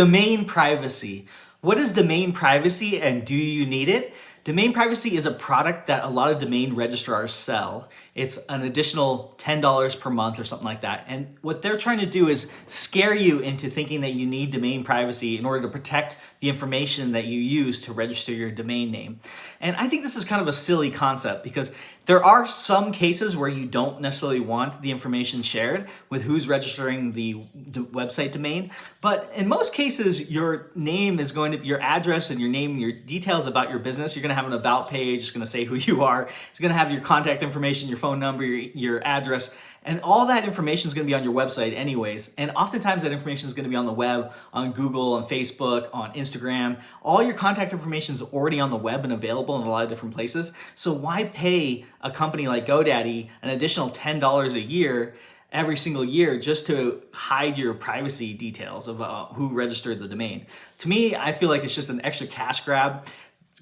Domain privacy. What is domain privacy and do you need it? Domain privacy is a product that a lot of domain registrars sell. It's an additional $10 per month or something like that. And what they're trying to do is scare you into thinking that you need domain privacy in order to protect the information that you use to register your domain name. And I think this is kind of a silly concept because there are some cases where you don't necessarily want the information shared with who's registering the website domain. But in most cases, your name is going to, your address and your name, your details about your business, you're going to have an about page. It's going to say who you are. It's going to have your contact information, your phone number, your address, and all that information is going to be on your website anyways. And oftentimes that information is going to be on the web, on Google, on Facebook, on Instagram. All your contact information is already on the web and available in a lot of different places. So why pay a company like GoDaddy an additional $10 a year every single year just to hide your privacy details of who registered the domain? To me, I feel like it's just an extra cash grab.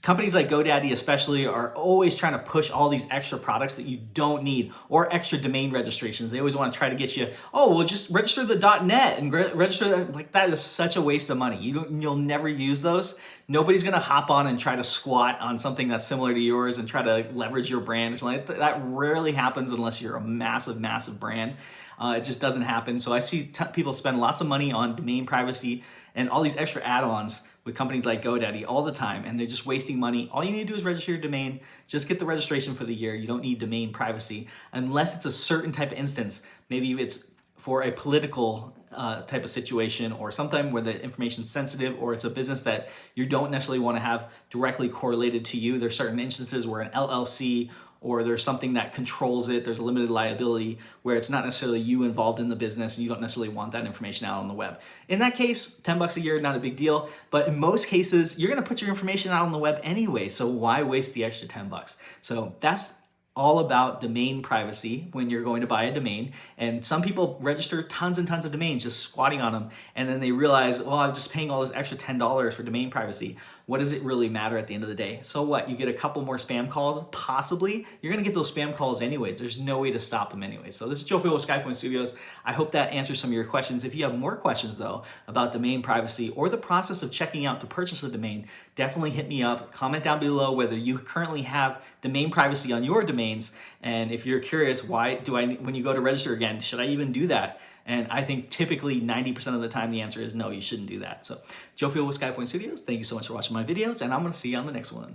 Companies like GoDaddy especially are always trying to push all these extra products that you don't need, or extra domain registrations. They always want to try to get you, oh, well, just register the .net and register, like that is such a waste of money. You'll never use those. Nobody's going to hop on and try to squat on something that's similar to yours and try to leverage your brand or something. That rarely happens unless you're a massive, massive brand. It just doesn't happen. So I see people spend lots of money on domain privacy and all these extra add-ons with companies like GoDaddy all the time, and they're just wasting money. All you need to do is register your domain. Just get the registration for the year. You don't need domain privacy unless it's a certain type of instance. Maybe it's for a political type of situation, or sometime where the information is sensitive, or it's a business that you don't necessarily want to have directly correlated to you. There's certain instances where an LLC or there's something that controls it, there's a limited liability where it's not necessarily you involved in the business and you don't necessarily want that information out on the web. In that case, $10 a year, not a big deal, but in most cases, you're gonna put your information out on the web anyway, so why waste the extra $10? So that's all about domain privacy when you're going to buy a domain. And some people register tons and tons of domains just squatting on them, and then they realize, well, I'm just paying all this extra $10 for domain privacy. What does it really matter at the end of the day? So what, you get a couple more spam calls? Possibly. You're gonna get those spam calls anyway. There's no way to stop them anyway. So this is Joe Field with SkyPoint Studios. I hope that answers some of your questions. If you have more questions though about domain privacy or the process of checking out to purchase a domain, definitely hit me up. Comment down below whether you currently have domain privacy on your domains. And if you're curious, why do when you go to register again, should I even do that? And I think typically 90% of the time the answer is no, you shouldn't do that. So Joe Field with SkyPoint Studios, thank you so much for watching my videos, and I'm gonna see you on the next one.